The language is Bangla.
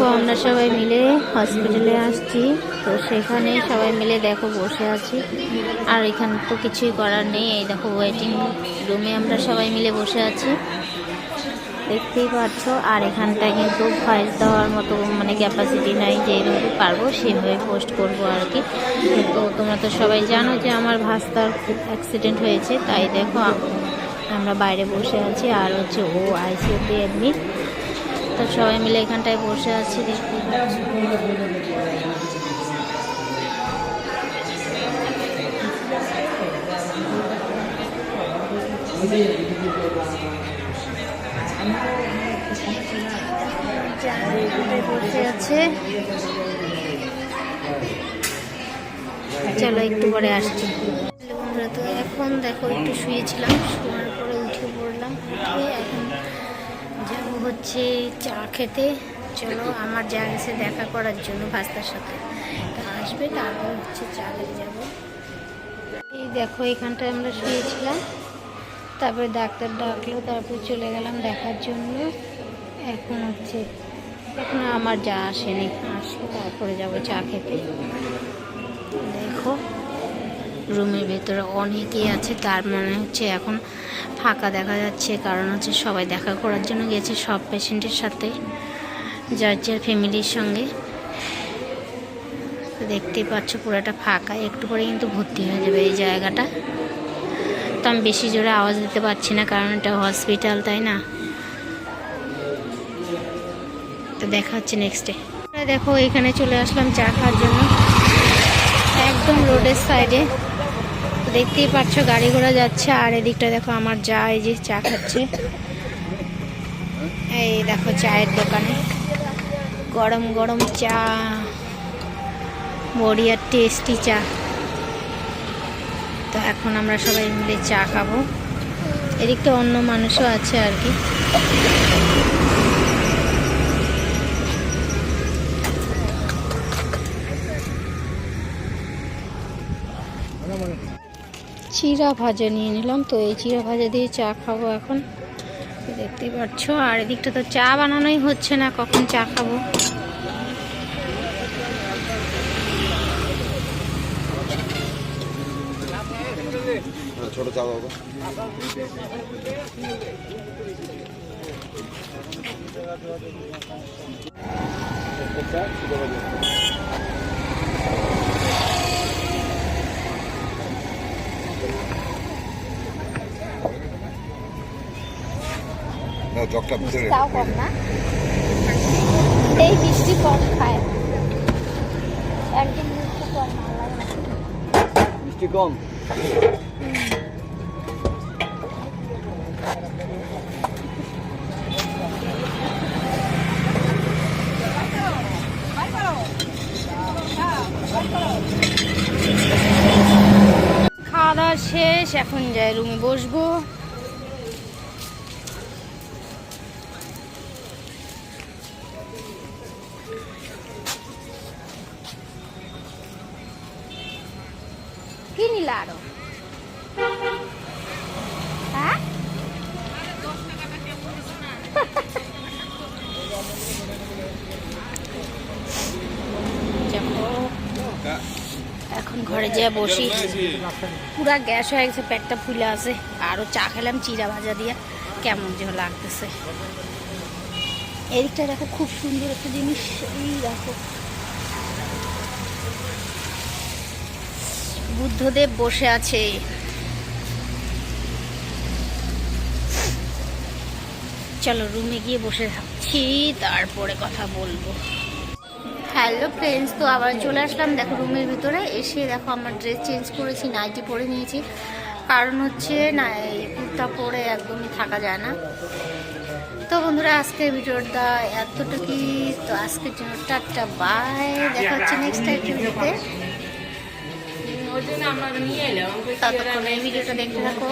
দেখো আমরা সবাই মিলে হসপিটালে আসছি, তো সেখানে সবাই মিলে দেখো বসে আছি। আর এখানে তো কিছুই করার নেই, এই দেখো ওয়েটিং রুমে আমরা সবাই মিলে বসে আছি, দেখতেই পাচ্ছ। আর এখানটায় কিন্তু ভয়েস দেওয়ার মতো মানে ক্যাপাসিটি নাই, যেভাবে পারবো সেভাবে পোস্ট করব আর কি। তো তোমরা তো সবাই জানো যে আমার ভাস্তার খুব অ্যাক্সিডেন্ট হয়েছে, তাই দেখো আমরা বাইরে বসে আছি। আর হচ্ছে ও আইসিইউতে অ্যাডমিট, তো সবাই মিলে এখানটায় বসে আছি, দেখতে পাচ্ছি। বসে আছে, চলো একটু পরে আসছি। বন্ধুরা তো এখন দেখো একটু শুয়েছিলাম, শোয়ার পরে উঠে পড়লাম, উঠে এখন যাবো হচ্ছে চা খেতে। চলো, আমার যা গেছে দেখা করার জন্য ভাস্তার সাথে, তা আসবে, তারপর হচ্ছে চা খেতে যাবো। এই দেখো এখানটায় আমরা শুয়েছিলাম, তারপরে ডাক্তার ডাকলো, তারপরে চলে গেলাম দেখার জন্য। এখন হচ্ছে এখন আমার যা আসেনি, আসলে তারপরে যাবো চা খেতে। দেখো রুমের ভেতরে অনেকেই আছে, তার মনে হচ্ছে এখন ফাঁকা দেখা যাচ্ছে, কারণ হচ্ছে সবাই দেখা করার জন্য গেছে, সব পেশেন্টের সাথে, যার যার ফ্যামিলির সঙ্গে। দেখতেই পাচ্ছ পুরোটা ফাঁকা, একটু পরে কিন্তু ভর্তি হয়ে যাবে এই জায়গাটা। তো আমি বেশি জোরে আওয়াজ দিতে পারছি না, কারণ এটা হসপিটাল, তাই না। তো দেখা হচ্ছে নেক্সটে। দেখো এখানে চলে আসলাম চা খাওয়ার জন্য, একদম রোডের সাইডে। দেখতেই পাচ্ছ গাড়ি ঘোড়া যাচ্ছে, আর এদিকটা দেখো আমার যা এই যে চা খাচ্ছে। এই দেখো চায়ের দোকানে গরম গরম চা, বড়িয়া টেস্টি চা। তো এখন আমরা সবাই মিলে চা খাবো, এদিকটা অন্য মানুষও আছে আর কি। চিড়া ভাজা নিয়ে নিলাম, তো এই চিড়া ভাজা দিয়ে চা খাবো এখন, দেখতেই পাচ্ছ। আর এদিকটা তো চা বানানোই হচ্ছে না, কখন চা খাবো। ছোট চা বাবা, জগটা ভিতরে তাও কম না, এই মিষ্টি কম খায়, একদিন মিষ্টি কম ভালো লাগে না। মিষ্টি কম। খাওয়া দাওয়া শেষ, এখন যাই রুমে বসবো। কি নিলা আরো? হ্যাঁ এখন ঘরে যেয়ে বসি, পুরা গ্যাস হয়ে গেছে, পেটটা ফুলে আছে। আরো চা খেলাম চিড়া ভাজা দিয়ে, কেমন যে লাগতেছে। এদিকটা দেখো খুব সুন্দর একটা জিনিস, এই দেখো বুদ্ধদেব বসে আছে। চলো রুমে গিয়ে বসে থাকছি, তারপরে কথা বলবো। হ্যালো ফ্রেন্ডস, তো আবার চলে আসলাম দেখো রুমের ভিতরে। এসে দেখো আমার ড্রেস চেঞ্জ করেছি, নাইটি পরে নিয়েছি, কারণ হচ্ছে না এই কুর্তা পরে একদমই থাকা যায় না। তো বন্ধুরা আজকের ভিডিওটা এতটুকুই, তো আজকের জন্য টাটা বাই, দেখা হচ্ছে নেক্সট ভিডিওতে। ততক্ষণ এই ভিডিওটা দেখতে থাকো।